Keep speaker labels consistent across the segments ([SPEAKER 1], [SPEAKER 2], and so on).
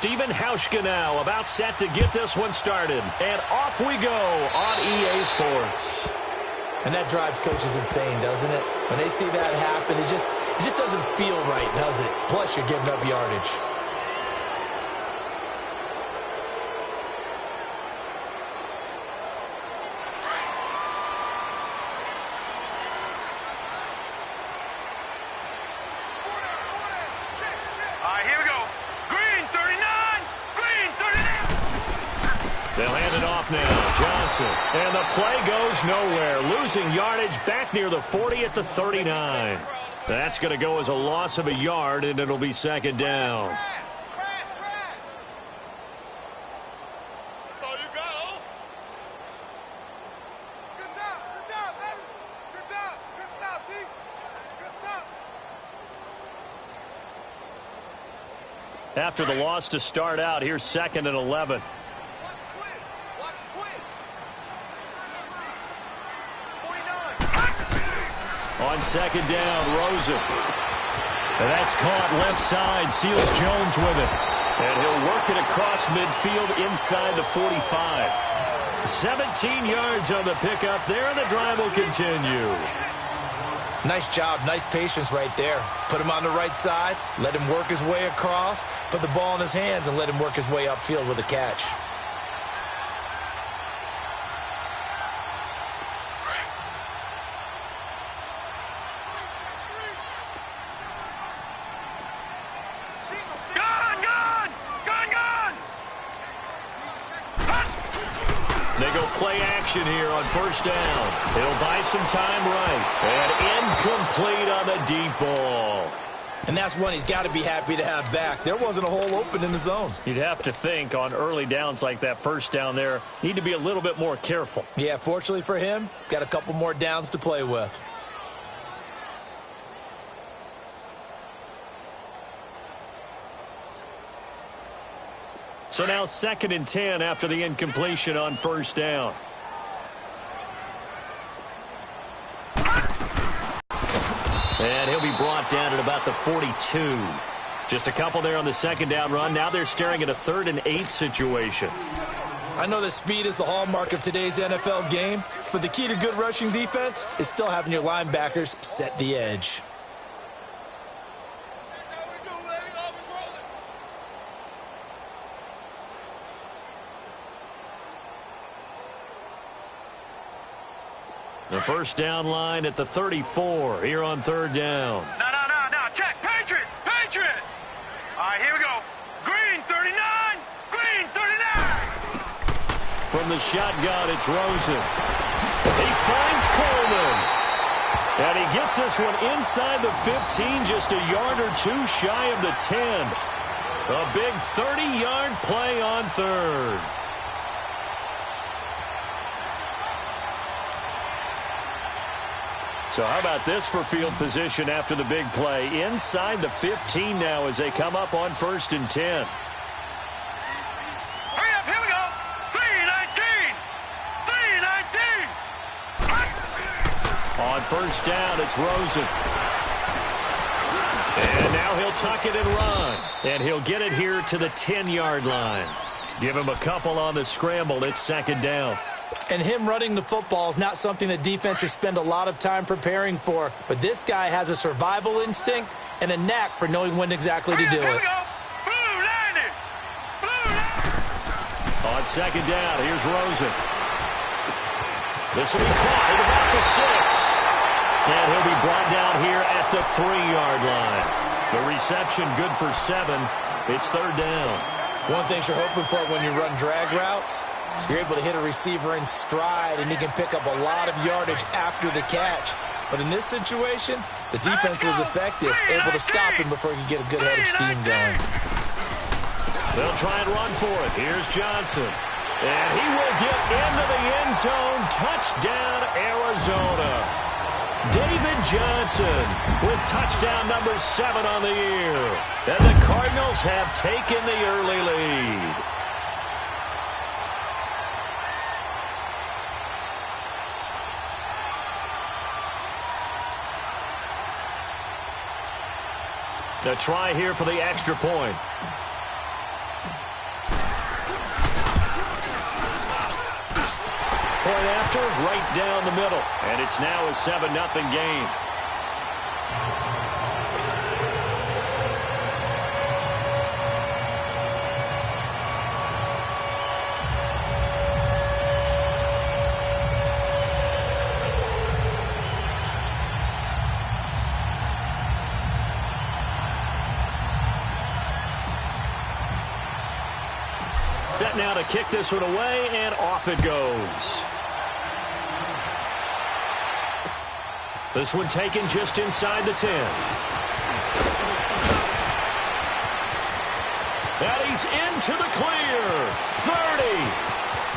[SPEAKER 1] Stephen Hauschka now about set to get this one started. And off we go on EA Sports.
[SPEAKER 2] And that drives coaches insane, doesn't it? When they see that happen, it just doesn't feel right, does it? Plus, you're giving up yardage.
[SPEAKER 1] And the play goes nowhere, losing yardage back near the 40 at the 39. That's going to go as a loss of a yard, and it'll be second down.
[SPEAKER 3] That's all you got, Good job, baby. Good job. Good stop, D. Good stop.
[SPEAKER 1] After the loss to start out, here's second and 11. On second down, Rosen. And that's caught left side. Seals Jones with it. And he'll work it across midfield inside the 45. 17 yards on the pickup there, and the drive will continue.
[SPEAKER 2] Nice job, nice patience right there. Put him on the right side, let him work his way across, put the ball in his hands, and let him work his way upfield with a catch.
[SPEAKER 1] Here on first down. It'll buy some time right. And incomplete on the deep ball.
[SPEAKER 2] And that's one he's got to be happy to have back. There wasn't a hole open in the zone.
[SPEAKER 1] You'd have to think on early downs like that first down there, need to be a little bit more careful.
[SPEAKER 2] Yeah, fortunately for him, got a couple more downs to play with.
[SPEAKER 1] So now second and 10 after the incompletion on first down. And he'll be brought down at about the 42. Just a couple there on the second down run. Now they're staring at a 3rd and 8 situation.
[SPEAKER 2] I know that speed is the hallmark of today's NFL game, but the key to good rushing defense is still having your linebackers set the edge.
[SPEAKER 1] The first down line at the 34 here on third down.
[SPEAKER 3] No. Check. Patriot. All right, here we go. Green 39. Green 39.
[SPEAKER 1] From the shotgun, it's Rosen. He finds Coleman. And he gets this one inside the 15, just a yard or two shy of the 10. A big 30-yard play on third. So how about this for field position after the big play? Inside the 15 now as they come up on 1st and 10.
[SPEAKER 3] Hurry up, here we go. 3-19.
[SPEAKER 1] On first down, it's Rosen. And now he'll tuck it and run. And he'll get it here to the 10-yard line. Give him a couple on the scramble. It's second down.
[SPEAKER 2] And him running the football is not something that defenses spend a lot of time preparing for. But this guy has a survival instinct and a knack for knowing when exactly to do it.
[SPEAKER 1] On second down, here's Rosen. This will be caught at about the 6. And he'll be brought down here at the 3-yard line. The reception good for 7. It's third down.
[SPEAKER 2] One thing you're hoping for when you run drag routes, you're able to hit a receiver in stride, and he can pick up a lot of yardage after the catch. But in this situation, the defense was effective, able to stop him before he could get a good head of steam going.
[SPEAKER 1] They'll try and run for it. Here's Johnson. And he will get into the end zone. Touchdown, Arizona. David Johnson with touchdown number 7 on the year. And the Cardinals have taken the early lead. The try here for the extra point. point after, right down the middle. And it's now a 7-0 game. Set now to kick this one away, and off it goes. This one taken just inside the 10. And he's into the clear. 30,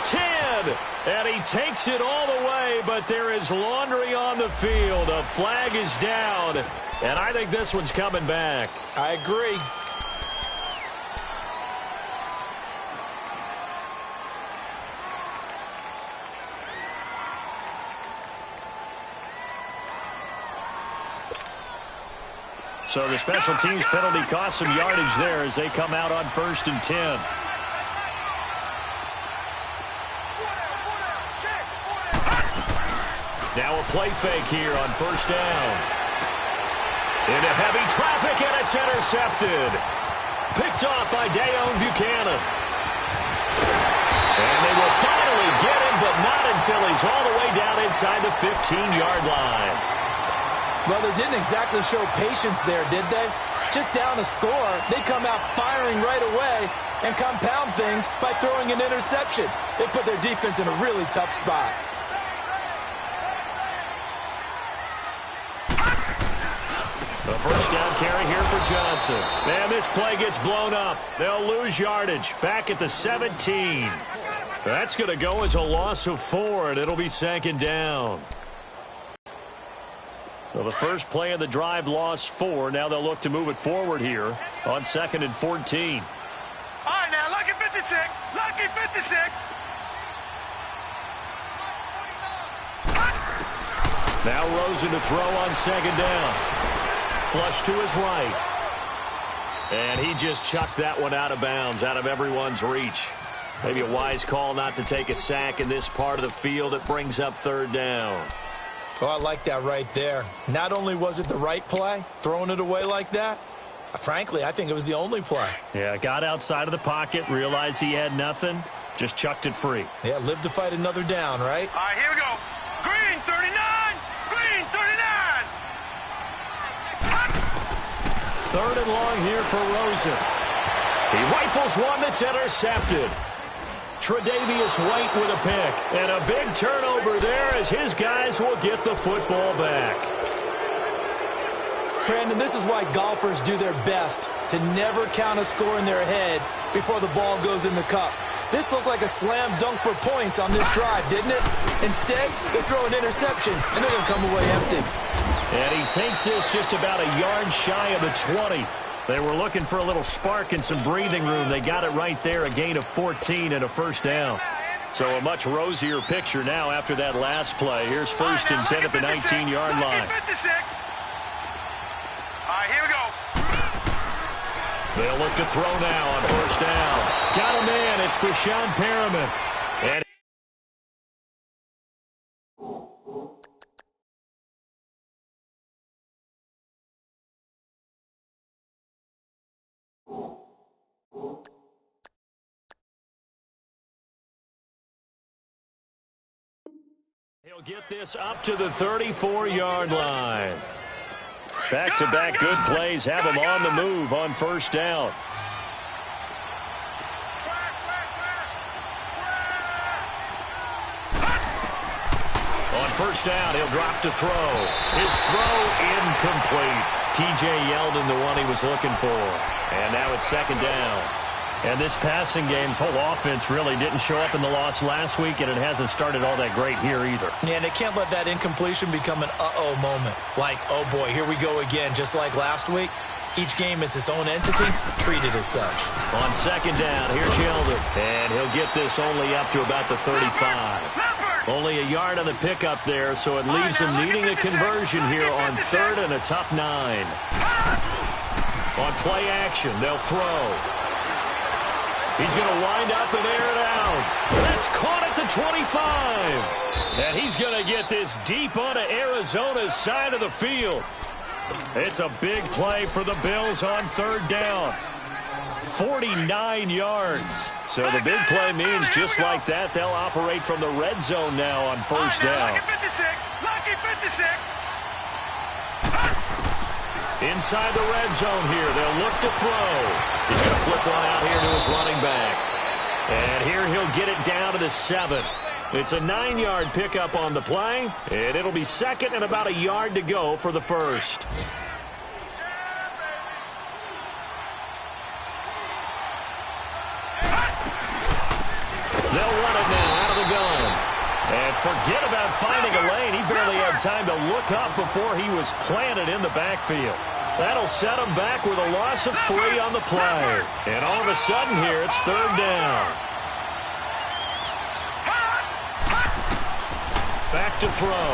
[SPEAKER 1] 10, and he takes it all the way, but there is laundry on the field. A flag is down, and I think this one's coming back.
[SPEAKER 2] I agree.
[SPEAKER 1] So the special teams penalty cost some yardage there as they come out on 1st and 10. Now a play fake here on 1st down. Into heavy traffic, and it's intercepted. Picked off by Dayon Buchanan. And they will finally get him, but not until he's all the way down inside the 15-yard line.
[SPEAKER 2] Well, they didn't exactly show patience there, did they? Just down a score, they come out firing right away and compound things by throwing an interception. They put their defense in a really tough spot.
[SPEAKER 1] The first down carry here for Johnson. And this play gets blown up. They'll lose yardage back at the 17. That's going to go as a loss of 4, and it'll be 2nd down. So the first play of the drive lost 4. Now they'll look to move it forward here on 2nd and 14.
[SPEAKER 3] All right, now, lucky 56. Lucky 56.
[SPEAKER 1] Now Rosen to throw on 2nd down. Flush to his right. And he just chucked that one out of bounds, out of everyone's reach. Maybe a wise call not to take a sack in this part of the field. It brings up 3rd down.
[SPEAKER 2] Oh, I like that right there. Not only was it the right play, throwing it away like that, frankly, I think it was the only play.
[SPEAKER 1] Yeah, got outside of the pocket, realized he had nothing, just chucked it free.
[SPEAKER 2] Yeah, live to fight another down, right?
[SPEAKER 3] All right, here we go. Green 39. Green 39.
[SPEAKER 1] 3rd and long here for Rosen. He rifles one that's intercepted. Tre'Davious White with a pick. And a big turnover there as his guys will get the football back.
[SPEAKER 2] Brandon, this is why golfers do their best to never count a score in their head before the ball goes in the cup. This looked like a slam dunk for points on this drive, didn't it? Instead, they throw an interception, and they're going to come away empty.
[SPEAKER 1] And he takes this just about a yard shy of the 20. They were looking for a little spark and some breathing room. They got it right there, a gain of 14 and a 1st down. So a much rosier picture now after that last play. Here's 1st and 10 at the 19-yard line.
[SPEAKER 3] All right, here we go.
[SPEAKER 1] They'll look to throw now on 1st down. Got him in. It's Bashan Perriman. And he'll get this up to the 34-yard line. Back-to-back good plays have him on the move on 1st down. On 1st down, he'll drop to throw. His throw incomplete. T.J. Yeldon, the one he was looking for. And now it's 2nd down. And this passing game's whole offense really didn't show up in the loss last week, and it hasn't started all that great here either.
[SPEAKER 2] Yeah, and they can't let that incompletion become an uh-oh moment. Like, oh boy, here we go again, just like last week. Each game is its own entity, treated as such.
[SPEAKER 1] On 2nd down, here's Yeldon. And he'll get this only up to about the 35. Only a yard on the pickup there, so it leaves him needing a conversion here on 3rd and a tough 9. On play action, they'll throw. He's going to wind up and air it out. That's caught at the 25. And he's going to get this deep onto Arizona's side of the field. It's a big play for the Bills on third down. 49 yards. So the big play means just like that, they'll operate from the red zone now on first down.
[SPEAKER 3] Lucky 56.
[SPEAKER 1] Inside the red zone here, they'll look to throw. He's going to flip one out here to his running back. And here he'll get it down to the 7. It's a 9-yard pickup on the play, and it'll be second and about a yard to go for the first. They'll run it now out of the gun. And forget about finding a lane. He barely had time to look up before he was planted in the backfield. That'll set him back with a loss of 3 on the play. And all of a sudden here, it's third down. Back to throw.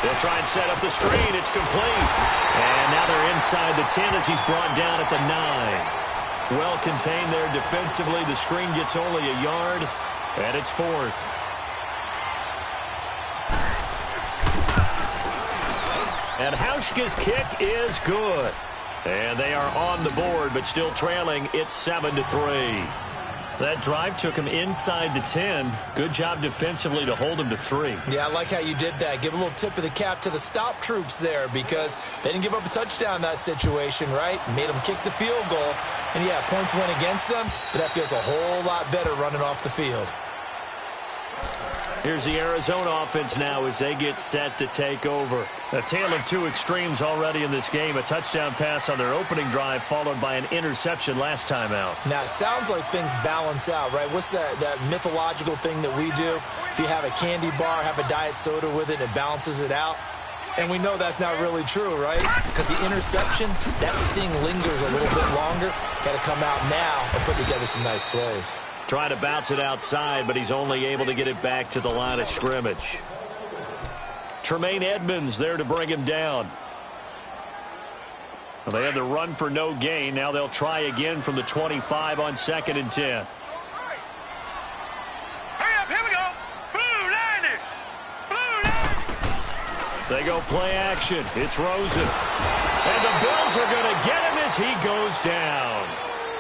[SPEAKER 1] They'll try and set up the screen. It's complete. And now they're inside the 10 as he's brought down at the 9. Well contained there defensively. The screen gets only a yard, and it's fourth. And Hauschka's kick is good. And they are on the board, but still trailing. It's 7-3. That drive took him inside the 10. Good job defensively to hold him to 3.
[SPEAKER 2] Yeah, I like how you did that. Give a little tip of the cap to the stop troops there because they didn't give up a touchdown in that situation, right? Made them kick the field goal. And, yeah, points went against them, but that feels a whole lot better running off the field.
[SPEAKER 1] Here's the Arizona offense now as they get set to take over. A tale of two extremes already in this game. A touchdown pass on their opening drive followed by an interception last time out.
[SPEAKER 2] Now, it sounds like things balance out, right? What's that mythological thing that we do? If you have a candy bar, have a diet soda with it, it balances it out. And we know that's not really true, right? Because the interception, that sting lingers a little bit longer. Got to come out now and put together some nice plays.
[SPEAKER 1] Trying to bounce it outside, but he's only able to get it back to the line of scrimmage. Tremaine Edmonds there to bring him down. Well, they had the run for no gain. Now they'll try again from the 25 on 2nd and 10.
[SPEAKER 3] Hurry up, here we go. Blue line. Blue line.
[SPEAKER 1] They go play action. It's Rosen. And the Bills are going to get him as he goes down.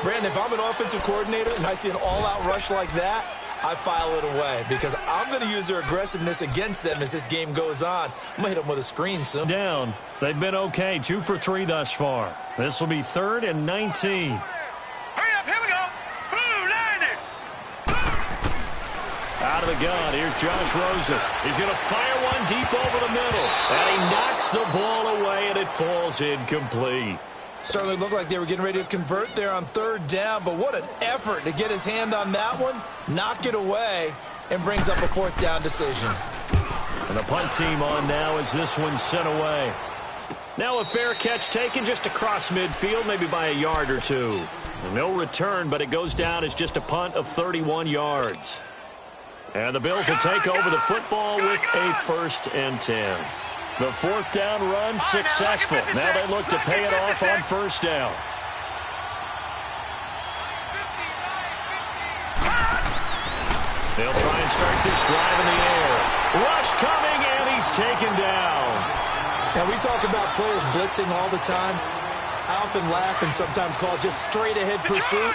[SPEAKER 2] Brandon, if I'm an offensive coordinator and I see an all-out rush like that, I file it away because I'm going to use their aggressiveness against them as this game goes on. I'm going to hit them with a screen soon.
[SPEAKER 1] Down. They've been okay. 2 for 3 thus far. This will be 3rd and 19.
[SPEAKER 3] Hurry up, here we go. Blue line.
[SPEAKER 1] Out of the gun, here's Josh Rosen. He's going to fire one deep over the middle. And he knocks the ball away, and it falls incomplete.
[SPEAKER 2] Certainly looked like they were getting ready to convert there on 3rd down, but what an effort to get his hand on that one, knock it away, and brings up a 4th down decision.
[SPEAKER 1] And the punt team on now as this one's sent away. Now a fair catch taken just across midfield, maybe by a yard or 2. No return, but it goes down as just a punt of 31 yards. And the Bills will take over the football with a 1st and 10. The 4th down run successful. Now they look to pay it off on 1st down. They'll try and start this drive in the air. Rush coming, and he's taken down.
[SPEAKER 2] Now, we talk about players blitzing all the time. I often laugh and sometimes call it just straight-ahead pursuit.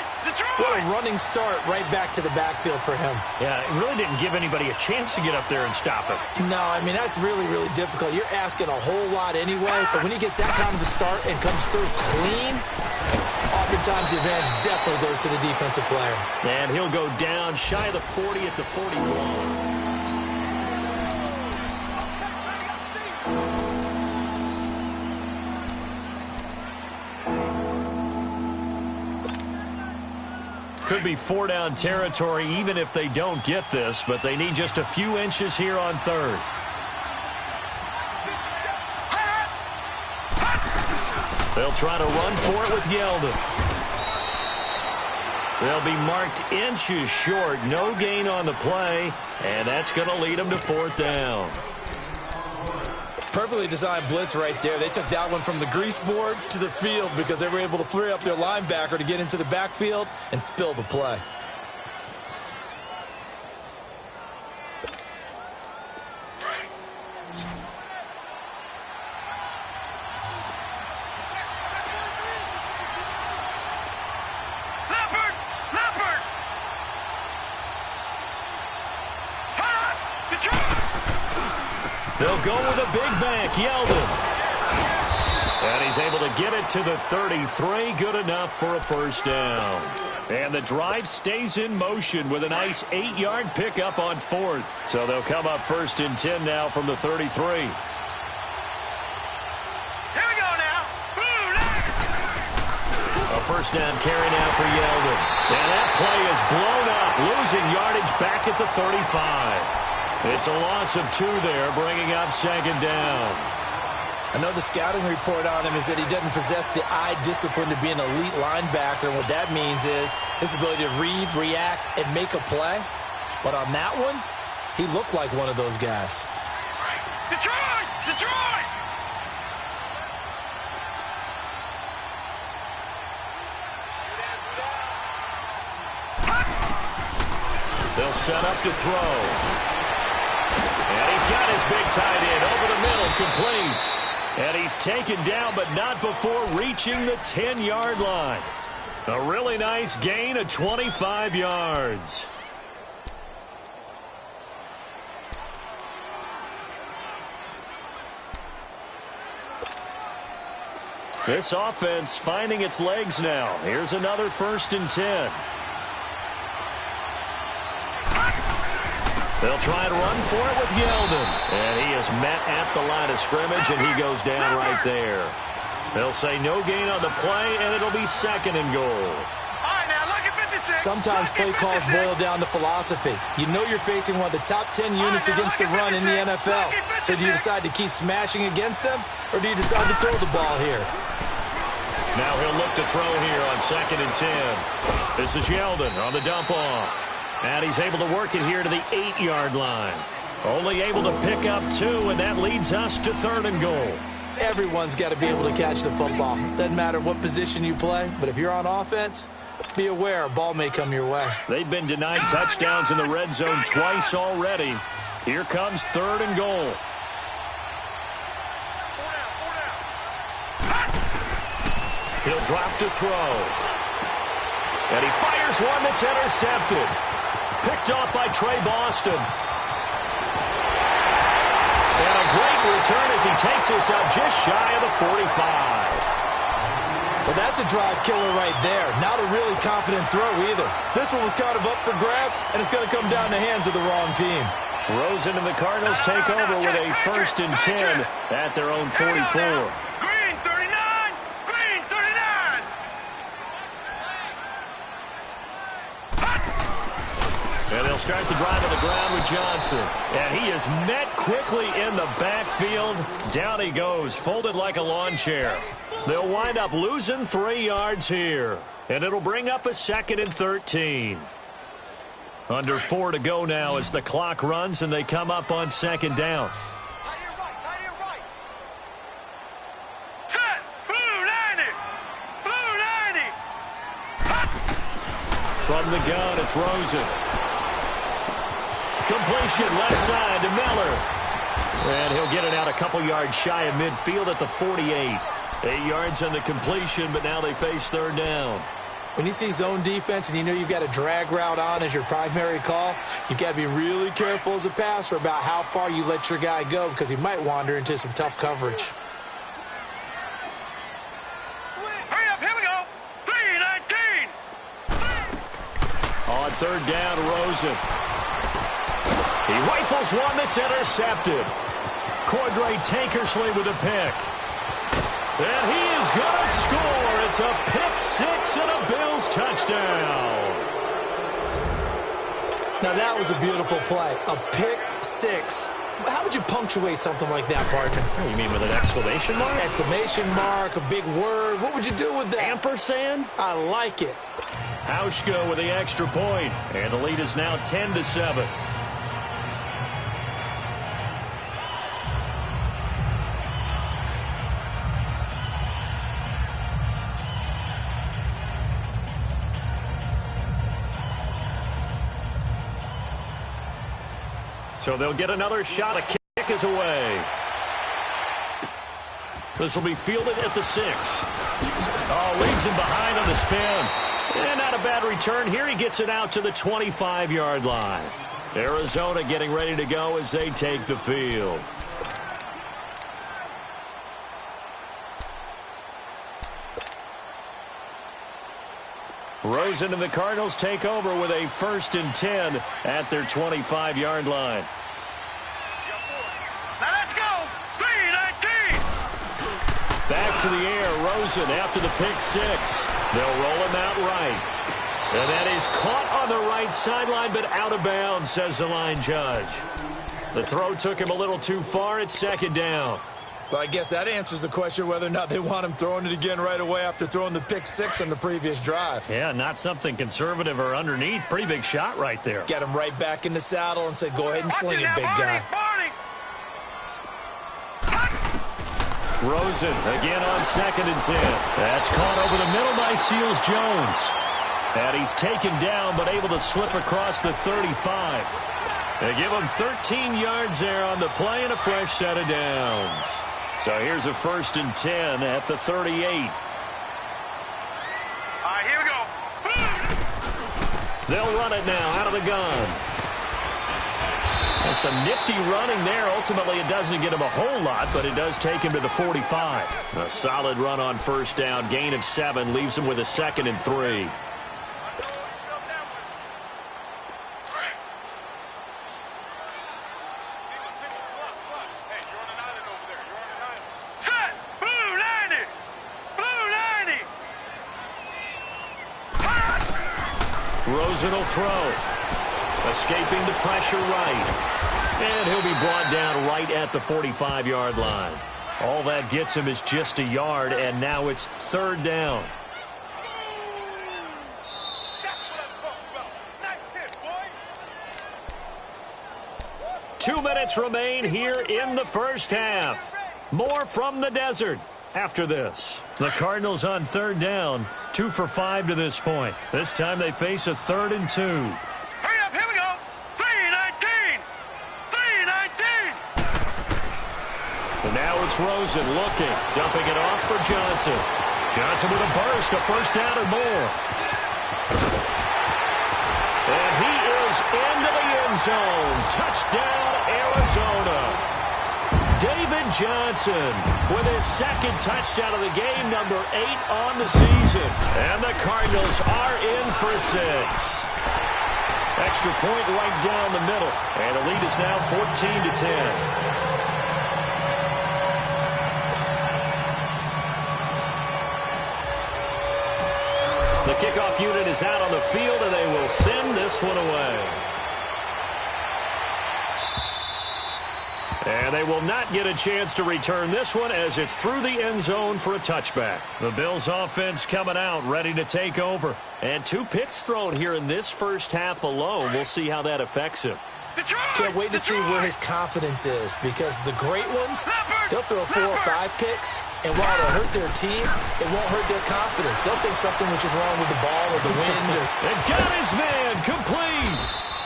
[SPEAKER 2] What a running start right back to the backfield for him.
[SPEAKER 1] Yeah, it really didn't give anybody a chance to get up there and stop it.
[SPEAKER 2] No, I mean, that's really, really difficult. You're asking a whole lot anyway, but when he gets that kind of a start and comes through clean, oftentimes the advantage definitely goes to the defensive player.
[SPEAKER 1] And he'll go down shy of the 40 at the 41. Could be 4-down territory even if they don't get this, but they need just a few inches here on 3rd. They'll try to run for it with Yeldon. They'll be marked inches short. No gain on the play, and that's going to lead them to 4th down.
[SPEAKER 2] Perfectly designed blitz right there. They took that one from the grease board to the field because they were able to free up their linebacker to get into the backfield and spill the play.
[SPEAKER 1] They'll go with a big back, Yeldon. And he's able to get it to the 33. Good enough for a first down. And the drive stays in motion with a nice 8-yard pickup on 4th. So they'll come up 1st and 10 now from the 33. A first down carry now for Yeldon. And that play is blown up, losing yardage back at the 35. It's a loss of 2 there, bringing up 2nd down.
[SPEAKER 2] I know the scouting report on him is that he doesn't possess the eye discipline to be an elite linebacker. And what that means is his ability to read, react, and make a play. But on that one, he looked like one of those guys.
[SPEAKER 3] Detroit! Detroit!
[SPEAKER 1] They'll set up to throw. And he's got his big tight end over the middle, complete. And he's taken down, but not before reaching the 10-yard line. A really nice gain of 25 yards. This offense finding its legs now. Here's another 1st and 10. They'll try to run for it with Yeldon. And he is met at the line of scrimmage, and he goes down right there. They'll say no gain on the play, and it'll be 2nd and goal.
[SPEAKER 3] All right, now look at 56.
[SPEAKER 2] Sometimes play calls boil down to philosophy. You know you're facing one of the top 10 units against the run in the NFL. So do you decide to keep smashing against them, or do you decide to throw the ball here?
[SPEAKER 1] Now he'll look to throw here on 2nd and 10. This is Yeldon on the dump off. And he's able to work it here to the 8-yard line. Only able to pick up 2, and that leads us to 3rd and goal.
[SPEAKER 2] Everyone's got to be able to catch the football. Doesn't matter what position you play, but if you're on offense, be aware a ball may come your way.
[SPEAKER 1] They've been denied touchdowns in the red zone twice already. Here comes 3rd and goal. He'll drop to throw. And he fires one that's intercepted. Picked off by Trey Boston. And a great return as he takes us up just shy of the 45.
[SPEAKER 2] Well, that's a drive killer right there. Not a really confident throw either. This one was kind of up for grabs, and it's going to come down the hands of the wrong team.
[SPEAKER 1] Rosen and the Cardinals take over with a 1st and 10 at their own 44. And they'll start the drive on the ground with Johnson. And he is met quickly in the backfield. Down he goes, folded like a lawn chair. They'll wind up losing 3 yards here. And it'll bring up a 2nd and 13. Under 4 to go now as the clock runs and they come up on 2nd down.
[SPEAKER 3] Set! Blue 90! Blue 90!
[SPEAKER 1] From the gun, it's Rosen. Completion left side to Miller. And he'll get it out a couple yards shy of midfield at the 48. 8 yards on the completion, but now they face 3rd down.
[SPEAKER 2] When you see zone defense and you know you've got a drag route on as your primary call, you've got to be really careful as a passer about how far you let your guy go because he might wander into some tough coverage.
[SPEAKER 3] Hurry up, here we go. 3-19.
[SPEAKER 1] On 3rd down, Rosen. He rifles one that's intercepted. Cordray Tankersley with a pick. And he is going to score. It's a pick 6 and a Bills touchdown.
[SPEAKER 2] Now that was a beautiful play. A pick 6. How would you punctuate something like that, partner?
[SPEAKER 1] You mean with an exclamation mark?
[SPEAKER 2] Exclamation mark, a big word. What would you do with that?
[SPEAKER 1] Ampersand?
[SPEAKER 2] I like it.
[SPEAKER 1] Hauschka with the extra point. And the lead is now 10-7. So they'll get another shot. A kick is away. This will be fielded at the 6. Oh, leads him behind on the spin. And not a bad return. Here he gets it out to the 25-yard line. Arizona getting ready to go as they take the field. Rosen and the Cardinals take over with a 1st and 10 at their 25-yard line.
[SPEAKER 3] Now let's go. 3-19.
[SPEAKER 1] Back to the air. Rosen after the pick six. They'll roll him out right. And that is caught on the right sideline, but out of bounds, says the line judge. The throw took him a little too far. It's 2nd down.
[SPEAKER 2] Well, I guess that answers the question whether or not they want him throwing it again right away after throwing the pick six on the previous drive.
[SPEAKER 1] Yeah, not something conservative or underneath. Pretty big shot right there.
[SPEAKER 2] Get him right back in the saddle and say, go ahead and sling it, big guy.
[SPEAKER 1] Rosen again on 2nd and 10. That's caught over the middle by Seals-Jones. And he's taken down but able to slip across the 35. They give him 13 yards there on the play and a fresh set of downs. So here's a 1st and 10 at the 38.
[SPEAKER 3] All right, here we go.
[SPEAKER 1] They'll run it now out of the gun. That's some nifty running there. Ultimately, it doesn't get him a whole lot, but it does take him to the 45. A solid run on 1st down. Gain of 7 leaves him with a 2nd and 3. Rosen will throw. Escaping the pressure right. And he'll be brought down right at the 45-yard line. All that gets him is just a yard, and now it's 3rd down.
[SPEAKER 3] That's what I'm talking about. Nice hit, boy.
[SPEAKER 1] 2 minutes remain here in the 1st half. More from the desert after this. The Cardinals on 3rd down. 2 for 5 to this point. This time they face a 3rd and 2.
[SPEAKER 3] Hurry up, here we go. 3-19. 3-19.
[SPEAKER 1] And now it's Rosen looking, dumping it off for Johnson. Johnson with a burst, a 1st down or more. And he is into the end zone. Touchdown, Arizona. David Johnson with his 2nd touchdown of the game, number 8 on the season. And the Cardinals are in for 6. Extra point right down the middle. And the lead is now 14-10. The kickoff unit is out on the field, and they will send this one away. And they will not get a chance to return this one as it's through the end zone for a touchback. The Bills offense coming out, ready to take over. And 2 picks thrown here in this 1st half alone. We'll see how that affects him.
[SPEAKER 2] Can't wait to see where his confidence is, because the great ones, they'll throw 4 or 5 picks, and while it'll hurt their team, it won't hurt their confidence. They'll think something was just wrong with the ball or the wind.
[SPEAKER 1] And got his man complete.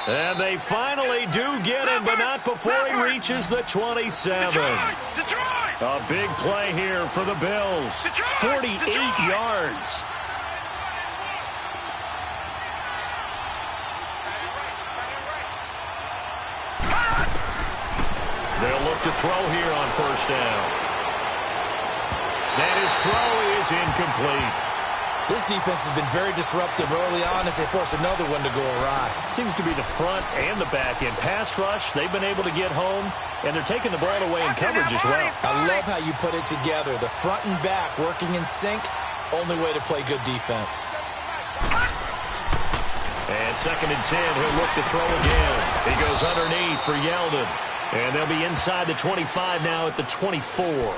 [SPEAKER 1] And they finally do get him, but not before he reaches the 27. A big play here for the Bills. 48 yards. They'll look to throw here on 1st down. And his throw is incomplete.
[SPEAKER 2] This defense has been very disruptive early on as they force another one to go awry.
[SPEAKER 1] Seems to be the front and the back end. Pass rush, they've been able to get home, and they're taking the ball away in coverage as well.
[SPEAKER 2] I love how you put it together. The front and back working in sync, only way to play good defense.
[SPEAKER 1] And 2nd and 10, he'll look to throw again. He goes underneath for Yeldon. And they'll be inside the 25 now at the 24.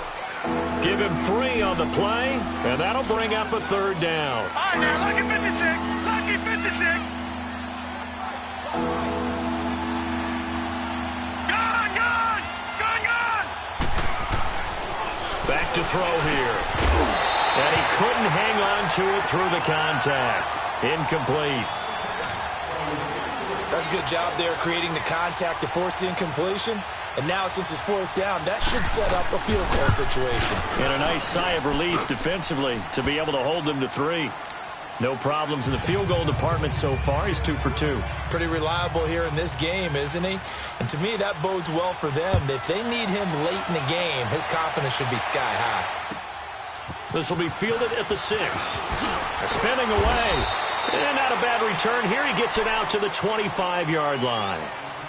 [SPEAKER 1] Give him 3 on the play, and that'll bring up a 3rd down.
[SPEAKER 3] All right, now, lucky 56. Lucky 56. Gone.
[SPEAKER 1] Back to throw here. And he couldn't hang on to it through the contact. Incomplete.
[SPEAKER 2] That's a good job there creating the contact to force the incompletion. And now, since it's 4th down, that should set up a field goal situation.
[SPEAKER 1] And a nice sigh of relief defensively to be able to hold them to 3. No problems in the field goal department so far. He's 2 for 2.
[SPEAKER 2] Pretty reliable here in this game, isn't he? And to me, that bodes well for them. If they need him late in the game, his confidence should be sky high.
[SPEAKER 1] This will be fielded at the 6. Spinning away. And not a bad return here. He gets it out to the 25-yard line.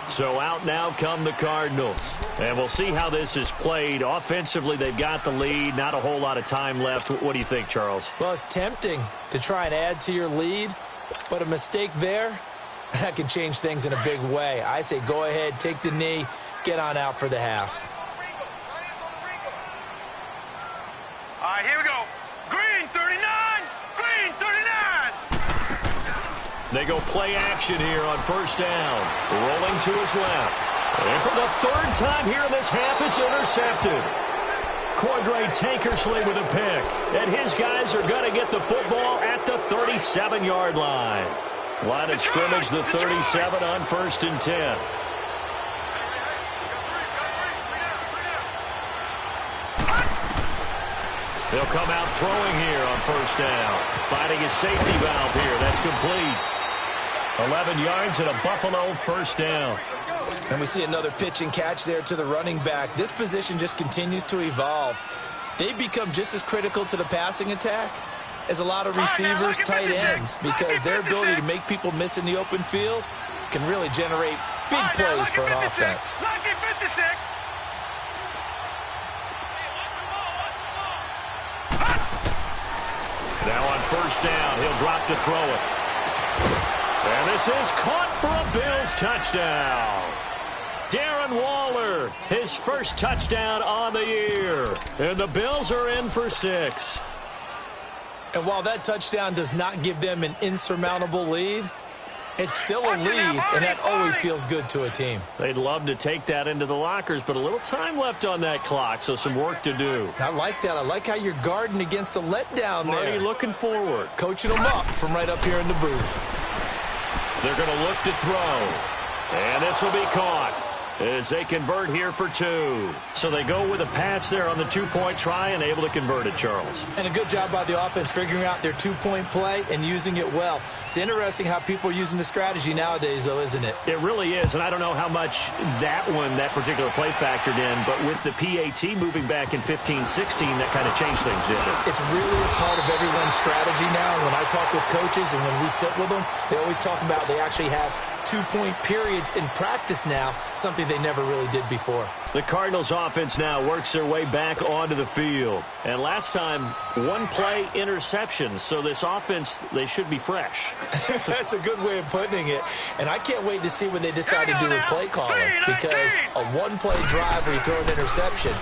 [SPEAKER 1] So out now come the Cardinals. And we'll see how this is played. Offensively, they've got the lead. Not a whole lot of time left. What do you think, Charles?
[SPEAKER 2] Well, it's tempting to try and add to your lead, but a mistake there, that can change things in a big way. I say go ahead, take the knee, get on out for the half.
[SPEAKER 3] All right, here we go. Green 39, green 39.
[SPEAKER 1] They go play action here on first down. Rolling to his left. And for the third time here in this half, it's intercepted. Cordray Tankersley with a pick. And his guys are going to get the football at the 37-yard line. Line of scrimmage, the 37 on 1st and 10. They'll come out throwing here on first down. Finding his safety valve here. That's complete. 11 yards and a Buffalo first down.
[SPEAKER 2] And we see another pitch and catch there to the running back. This position just continues to evolve. They become just as critical to the passing attack as a lot of receivers, tight ends, because their ability to make people miss in the open field can really generate big plays for an offense.
[SPEAKER 3] Lucky 56.
[SPEAKER 1] Now on first down, he'll drop to throw it. And this is caught for a Bills touchdown. Darren Waller, his first touchdown on the year. And the Bills are in for 6.
[SPEAKER 2] And while that touchdown does not give them an insurmountable lead, it's still a lead, and that always feels good to a team.
[SPEAKER 1] They'd love to take that into the lockers, but a little time left on that clock, so some work to do.
[SPEAKER 2] I like that. I like how you're guarding against a letdown there.
[SPEAKER 1] Marty looking forward.
[SPEAKER 2] Coaching them up from right up here in the booth.
[SPEAKER 1] They're going to look to throw. And this will be caught as they convert here for 2. So they go with a pass there on the 2-point try and able to convert it, Charles.
[SPEAKER 2] And a good job by the offense figuring out their 2-point play and using it well. It's interesting how people are using the strategy nowadays, though, isn't it?
[SPEAKER 1] It really is, and I don't know how much that particular play factored in, but with the PAT moving back in 15-16, that kind of changed things, didn't it?
[SPEAKER 2] It's really a part of everyone's strategy now. When I talk with coaches and when we sit with them, they always talk about they actually have 2-point periods in practice now, something they never really did before.
[SPEAKER 1] The Cardinals offense now works their way back onto the field. And last time, 1-play interceptions. So this offense, they should be fresh.
[SPEAKER 2] That's a good way of putting it. And I can't wait to see what they decide to do with play calling, because a 1-play drive where you throw an interception,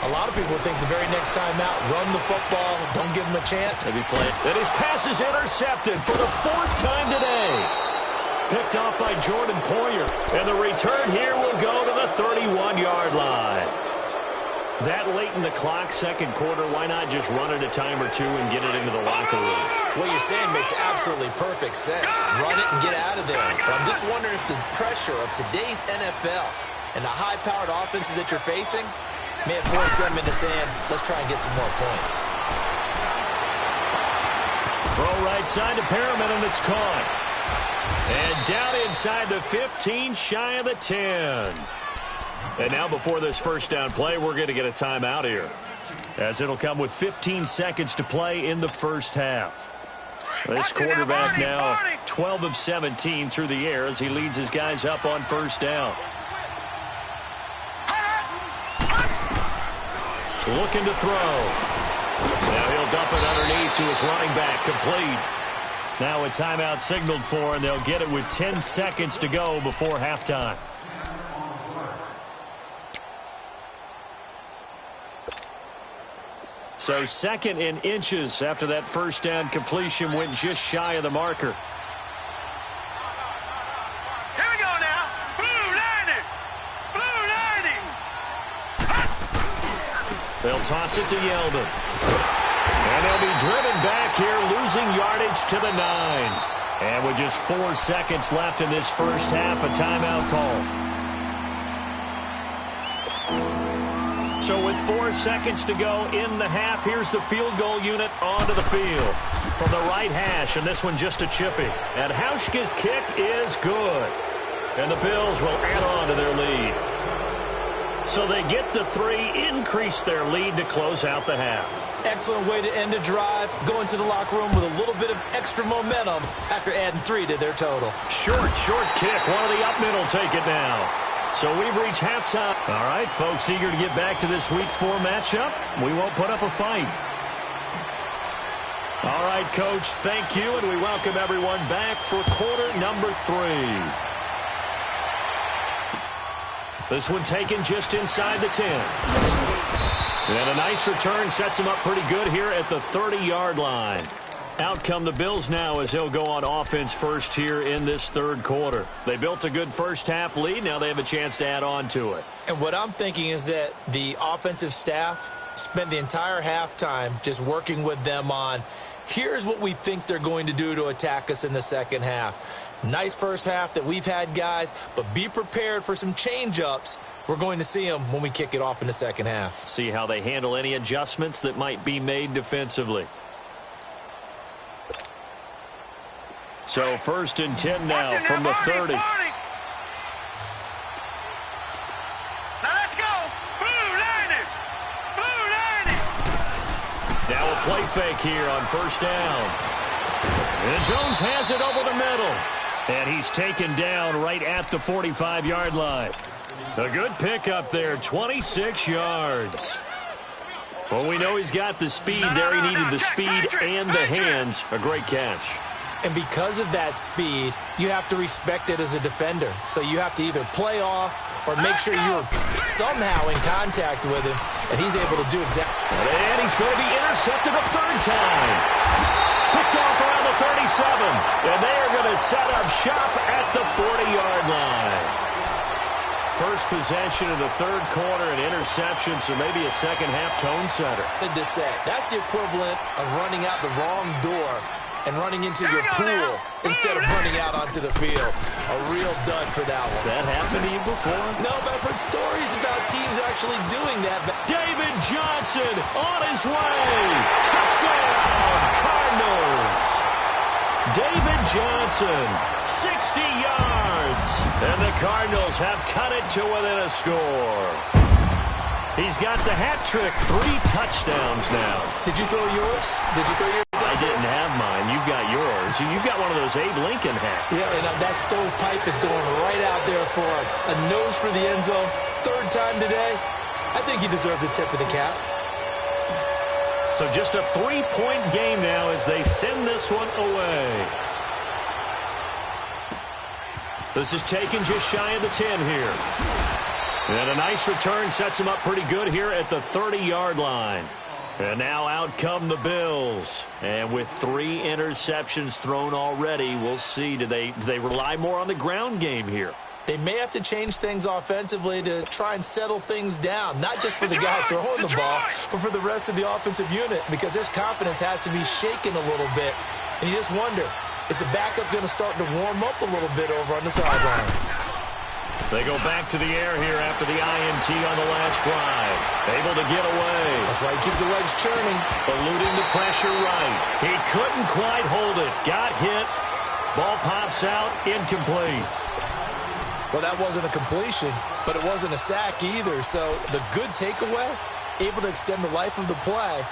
[SPEAKER 2] a lot of people think the very next time out, run the football, don't give them a chance.
[SPEAKER 1] And his pass is intercepted for the 4th time today. Picked off by Jordan Poyer. And the return here will go to the 31-yard line. That late in the clock, second quarter, why not just run it a time or two and get it into the locker room?
[SPEAKER 2] What you're saying makes absolutely perfect sense. Run it and get out of there. But I'm just wondering if the pressure of today's NFL and the high-powered offenses that you're facing may have forced them into saying, let's try and get some more points.
[SPEAKER 1] Throw right side to Perriman, and it's caught. And down inside the 15, shy of the 10. And now before this first down play, we're going to get a timeout here, as it'll come with 15 seconds to play in the first half. This quarterback now 12 of 17 through the air as he leads his guys up on first down. Looking to throw. Now he'll dump it underneath to his running back, complete. Now a timeout signaled for, and they'll get it with 10 seconds to go before halftime. So 2nd in inches after that first down completion went just shy of the marker.
[SPEAKER 3] Here we go now. Blue 90. Blue 90.
[SPEAKER 1] They'll toss it to Yeldon. And they'll be driven back here, losing yardage to the 9. And with just 4 seconds left in this first half, a timeout call. So with 4 seconds to go in the half, here's the field goal unit onto the field. From the right hash, and this one just a chippy. And Hauschka's kick is good. And the Bills will add on to their lead. So they get the 3, increase their lead to close out the half.
[SPEAKER 2] Excellent way to end a drive, going to the locker room with a little bit of extra momentum after adding 3 to their total.
[SPEAKER 1] Short kick. One of the up middle take it now. So we've reached halftime. All right, folks, eager to get back to this Week 4 matchup. We won't put up a fight. All right, Coach, thank you, and we welcome everyone back for quarter number 3. This one taken just inside the 10. And a nice return sets him up pretty good here at the 30-yard line. Out come the Bills now as they'll go on offense first here in this third quarter. They built a good first-half lead. Now they have a chance to add on to it.
[SPEAKER 2] And what I'm thinking is that the offensive staff spent the entire halftime just working with them on, here's what we think they're going to do to attack us in the second half. Nice first half that we've had, guys, but be prepared for some change-ups. We're going to see them when we kick it off in the second half.
[SPEAKER 1] See how they handle any adjustments that might be made defensively. So 1st and 10 now from the 30.
[SPEAKER 3] Now let's go. Blue line.
[SPEAKER 1] Now a play fake here on 1st down. And Jones has it over the middle. And he's taken down right at the 45-yard line. A good pickup there, 26 yards. Well, we know he's got the speed there. He needed the speed and the hands. A great catch.
[SPEAKER 2] And because of that speed, you have to respect it as a defender. So you have to either play off or make sure you're somehow in contact with him, and he's able to do exactly.
[SPEAKER 1] And he's going to be intercepted a 3rd time. Picked off around the 37. And they are going to set up shop at the 40-yard line. First possession of the third quarter, an interception, so maybe a second-half tone setter.
[SPEAKER 2] That's the equivalent of running out the wrong door and running into your pool instead of running out onto the field. A real dud for that one.
[SPEAKER 1] Has that happened to you before?
[SPEAKER 2] No, but I've heard stories about teams actually doing that.
[SPEAKER 1] David Johnson on his way. Touchdown, Cardinals. David Johnson, 60 yards. And the Cardinals have cut it to within a score. He's got the hat trick, 3 touchdowns now.
[SPEAKER 2] Did you throw yours?
[SPEAKER 1] I didn't have mine. You've got yours. You've got one of those Abe Lincoln hats.
[SPEAKER 2] Yeah, and that stovepipe is going right out there for a nose for the end zone. 3rd time today. I think he deserves a tip of the cap.
[SPEAKER 1] So just a 3-point game now as they send this one away. This is taken just shy of the 10 here. And a nice return sets him up pretty good here at the 30-yard line. And now out come the Bills. And with 3 interceptions thrown already, we'll see. Do they rely more on the ground game here?
[SPEAKER 2] They may have to change things offensively to try and settle things down, not just for the guy throwing the ball, but for the rest of the offensive unit, because their confidence has to be shaken a little bit. And you just wonder, is the backup going to start to warm up a little bit over on the sideline?
[SPEAKER 1] They go back to the air here after the INT on the last drive. Able to get away.
[SPEAKER 2] That's why he keeps the legs churning.
[SPEAKER 1] Eluding the pressure right. He couldn't quite hold it. Got hit. Ball pops out. Incomplete.
[SPEAKER 2] Well, that wasn't a completion, but it wasn't a sack either. So the good takeaway, able to extend the life of the play.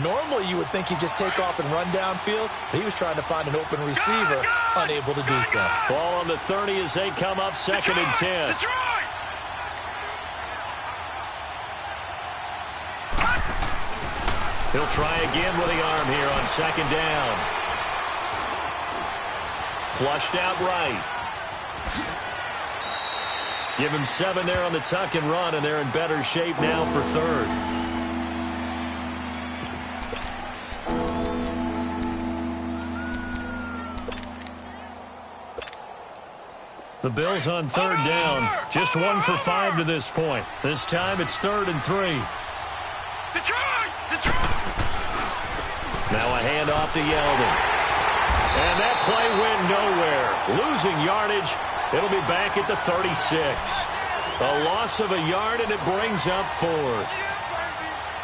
[SPEAKER 2] Normally you would think he'd just take off and run downfield, but he was trying to find an open receiver, unable to do so.
[SPEAKER 1] Ball on the 30 as they come up 2nd and 10. He'll try again with the arm here on 2nd down. Flushed out right. Give him 7 there on the tuck and run, and they're in better shape now for 3rd. The Bills on 3rd down. Just 1 for 5 to this point. This time it's 3rd and 3. Now a handoff to Yeldon. And that play went nowhere. Losing yardage. It'll be back at the 36. A loss of a yard, and it brings up 4th.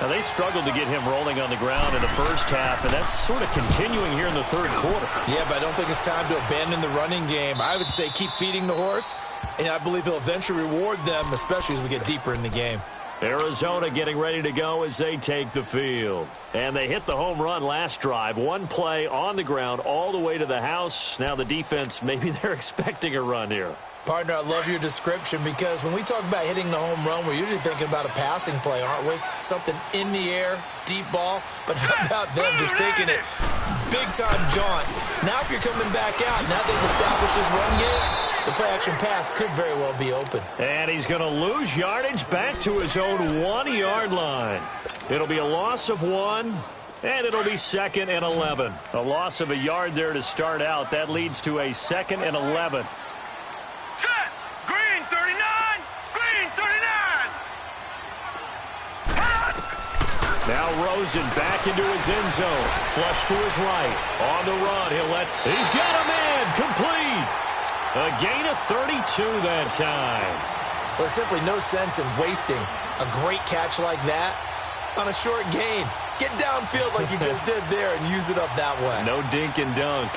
[SPEAKER 1] Now, they struggled to get him rolling on the ground in the first half, and that's sort of continuing here in the third quarter.
[SPEAKER 2] Yeah, but I don't think it's time to abandon the running game. I would say keep feeding the horse, and I believe he'll eventually reward them, especially as we get deeper in the game.
[SPEAKER 1] Arizona getting ready to go as they take the field. And they hit the home run last drive. One play on the ground all the way to the house. Now the defense, maybe they're expecting a run here.
[SPEAKER 2] Partner, I love your description because when we talk about hitting the home run, we're usually thinking about a passing play, aren't we? Something in the air, deep ball, but how about them just taking it big-time jaunt. Now if you're coming back out, now they've established this run game, the play-action pass could very well be open.
[SPEAKER 1] And he's going to lose yardage back to his own 1-yard line. It'll be a loss of 1, and it'll be 2nd and 11. A loss of a yard there to start out. That leads to a 2nd and 11.
[SPEAKER 3] Set! Green 39! Green 39!
[SPEAKER 1] Now Rosen back into his end zone. Flush to his right. On the run. He's got a man. Complete. A gain of 32 that time.
[SPEAKER 2] Well, there's simply no sense in wasting a great catch like that on a short gain. Get downfield like you just did there and use it up that way.
[SPEAKER 1] No dink and dunk.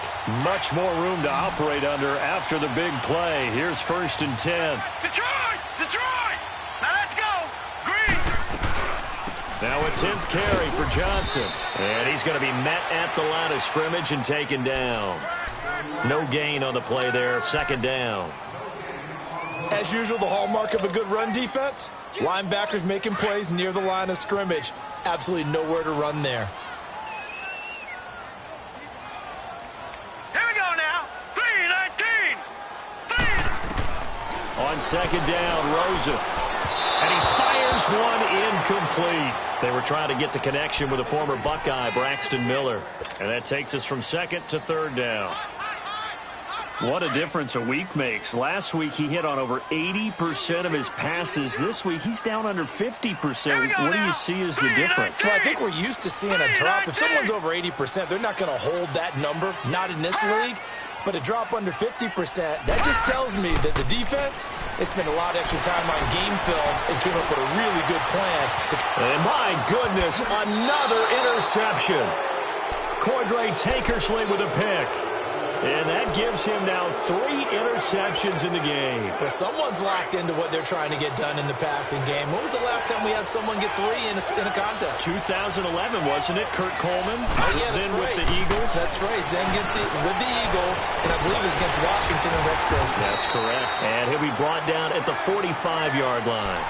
[SPEAKER 1] Much more room to operate under after the big play. Here's 1st and 10.
[SPEAKER 3] Detroit! Detroit! Now let's go! Green!
[SPEAKER 1] Now a 10th carry for Johnson. And he's going to be met at the line of scrimmage and taken down. No gain on the play there. 2nd down.
[SPEAKER 2] As usual, the hallmark of a good run defense, linebackers making plays near the line of scrimmage. Absolutely nowhere to run there.
[SPEAKER 3] Here we go now. 3-19.
[SPEAKER 1] On 2nd down, Rosen. And he fires one incomplete. They were trying to get the connection with a former Buckeye, Braxton Miller. And that takes us from 2nd to 3rd down. What a difference a week makes. Last week he hit on over 80% of his passes. This week he's down under 50%. What do you see as the difference?
[SPEAKER 2] Well, I think we're used to seeing a drop. If someone's over 80%, they're not going to hold that number, not in this league. But a drop under 50%, that just tells me that the defense, they spent a lot of extra time on game films and came up with a really good plan.
[SPEAKER 1] And my goodness, another interception. Cordray Tankersley with a pick. And that gives him now 3 interceptions in the game.
[SPEAKER 2] Well, someone's locked into what they're trying to get done in the passing game. When was the last time we had someone get 3 in a contest?
[SPEAKER 1] 2011, wasn't it? Kurt Coleman.
[SPEAKER 2] Oh, yeah, that's
[SPEAKER 1] then
[SPEAKER 2] right.
[SPEAKER 1] With the Eagles.
[SPEAKER 2] That's right. Then gets it with the Eagles, and I believe it's against Washington and Rex Grossman.
[SPEAKER 1] That's correct. And he'll be brought down at the 45-yard line.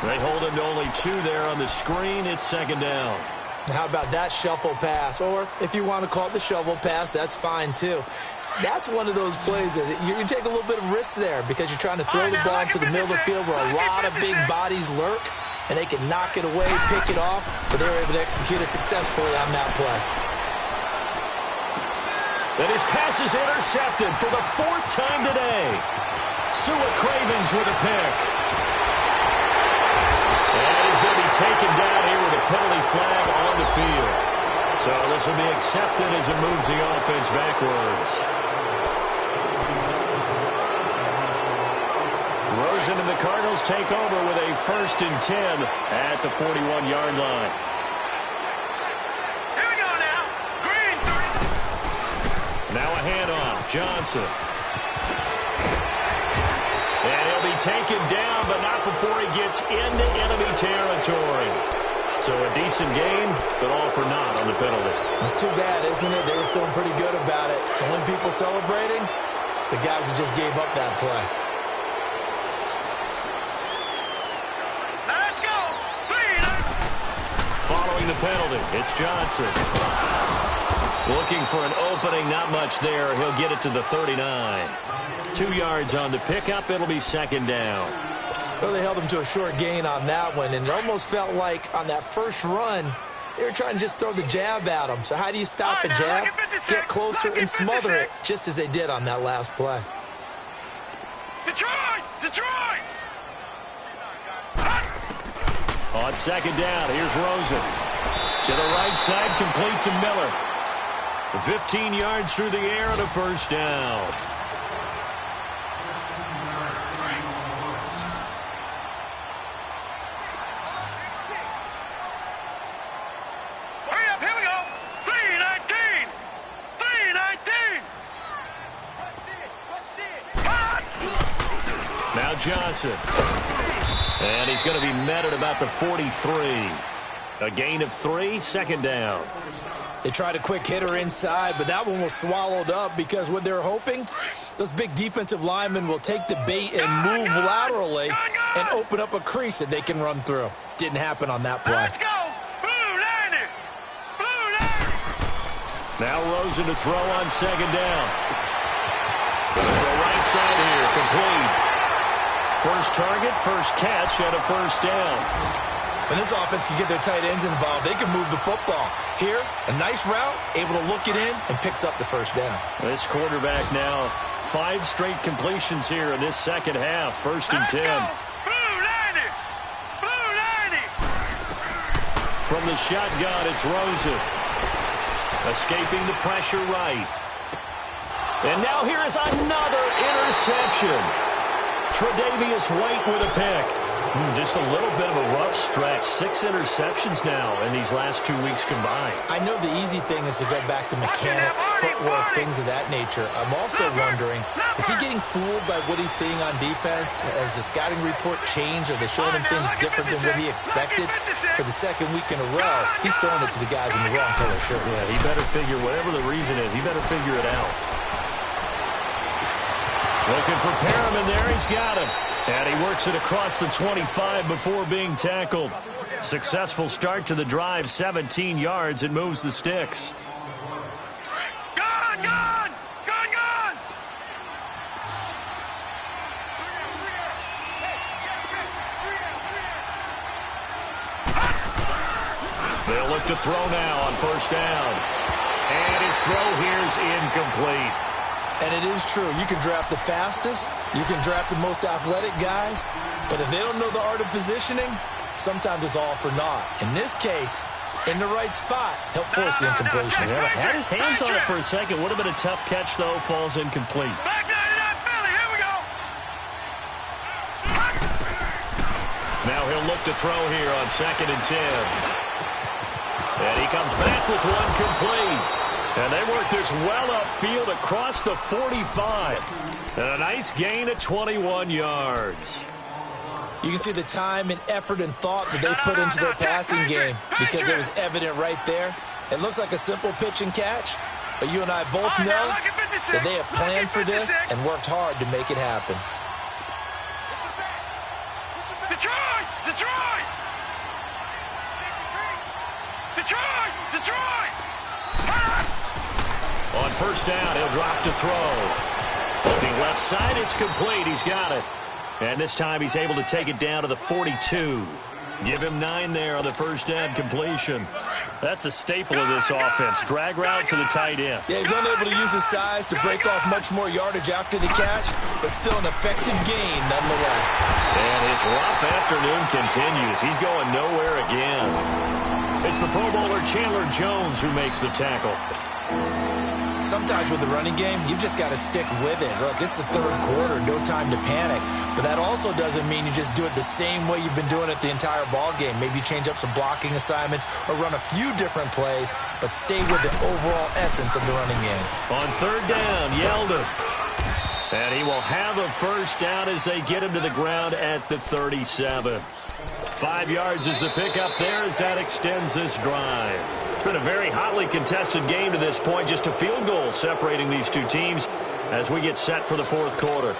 [SPEAKER 1] They hold him to only 2 there on the screen. It's 2nd down.
[SPEAKER 2] How about that shuffle pass? Or if you want to call it the shovel pass, that's fine too. That's one of those plays that you take a little bit of risk there because you're trying to throw the ball into the middle of the field where a lot of big bodies lurk, and they can knock it away, pick it off, but they were able to execute it successfully on that play.
[SPEAKER 1] That his pass is intercepted for the 4th time today. Sua Cravens with a pick. And he's going to be taken down here with a penalty flag on the field. So this will be accepted as it moves the offense backwards. Rosen and the Cardinals take over with a 1st and 10 at the 41-yard line.
[SPEAKER 3] Here we go now. Green 30.
[SPEAKER 1] Now a handoff. Johnson. And he'll be taken down, but not before he gets into enemy territory. So a decent game, but all for naught on the penalty.
[SPEAKER 2] It's too bad, isn't it? They were feeling pretty good about it. The only people celebrating, the guys who just gave up that play.
[SPEAKER 3] Now let's go.
[SPEAKER 1] Following the penalty, it's Johnson. Looking for an opening, not much there. He'll get it to the 39. 2 yards on the pickup. It'll be 2nd down.
[SPEAKER 2] Well, they held him to a short gain on that one, and it almost felt like on that first run, they were trying to just throw the jab at him. So how do you stop a jab? Get closer and smother it, just as they did on that last play.
[SPEAKER 3] Detroit! Detroit!
[SPEAKER 1] On 2nd down, here's Rosen. To the right side, complete to Miller. 15 yards through the air and a 1st down. Johnson. And he's going to be met at about the 43. A gain of 3, second down.
[SPEAKER 2] They tried a quick hitter inside, but that one was swallowed up because what they're hoping, those big defensive linemen will take the bait and move laterally and open up a crease that they can run through. Didn't happen on that play.
[SPEAKER 3] Let's go. Blue 90. Blue 90.
[SPEAKER 1] Now Rosen to throw on second down. Gonna go right side here, complete. First target, first catch, and a first down.
[SPEAKER 2] When this offense can get their tight ends involved, they can move the football. Here, a nice route, able to look it in, and picks up the first down.
[SPEAKER 1] This quarterback now, 5 straight completions here in this second half. First and 10.
[SPEAKER 3] Blue 90. Blue 90.
[SPEAKER 1] From the shotgun, it's Rosen. Escaping the pressure right. And now here is another interception. Tre'Davious White with a pick. Just a little bit of a rough stretch. 6 interceptions now in these last 2 weeks combined.
[SPEAKER 2] I know the easy thing is to go back to mechanics, footwork, things of that nature. I'm also wondering, is he getting fooled by what he's seeing on defense? Has the scouting report changed? Are they showing him things different than what he expected? For the second week in a row, he's throwing it to the guys in the wrong color shirt.
[SPEAKER 1] Yeah, he better figure, whatever the reason is, he better figure it out. Looking for Perriman there. He's got him. And he works it across the 25 before being tackled. Successful start to the drive, 17 yards, and moves the sticks.
[SPEAKER 3] Gone, gone. Gone, gone.
[SPEAKER 1] They'll look to throw now on first down. And his throw here is incomplete.
[SPEAKER 2] And it is true. You can draft the fastest. You can draft the most athletic guys. But if they don't know the art of positioning, sometimes it's all for naught. In this case, in the right spot, he'll force the incompletion.
[SPEAKER 1] Yeah, had his hands on it for a second. Would have been a tough catch, though. Falls incomplete.
[SPEAKER 3] Back 99 Philly. Here we go.
[SPEAKER 1] Now he'll look to throw here on second and 10. And he comes back with one complete. And they work this well upfield across the 45. And a nice gain of 21 yards.
[SPEAKER 2] You can see the time and effort and thought that they put into their passing game because it was evident right there. It looks like a simple pitch and catch, but you and I both know that they have planned for this and worked hard to make it happen.
[SPEAKER 3] Detroit! Detroit! Detroit! Detroit!
[SPEAKER 1] On first down, he'll drop to throw. Looking left side, it's complete. He's got it. And this time he's able to take it down to the 42. Give him 9 there on the first down completion. That's a staple of this offense. Drag route to the tight end.
[SPEAKER 2] Yeah, he's unable to use his size to break off much more yardage after the catch, but still an effective gain nonetheless.
[SPEAKER 1] And his rough afternoon continues. He's going nowhere again. It's the Pro Bowler Chandler Jones who makes the tackle.
[SPEAKER 2] Sometimes with the running game, you've just got to stick with it. Look, it's the third quarter, no time to panic. But that also doesn't mean you just do it the same way you've been doing it the entire ball game. Maybe change up some blocking assignments or run a few different plays, but stay with the overall essence of the running game.
[SPEAKER 1] On third down, Yeldon. And he will have a first down as they get him to the ground at the 37. 5 yards is the pickup there as that extends this drive. It's been a very hotly contested game to this point. Just a field goal separating these two teams as we get set for the fourth quarter.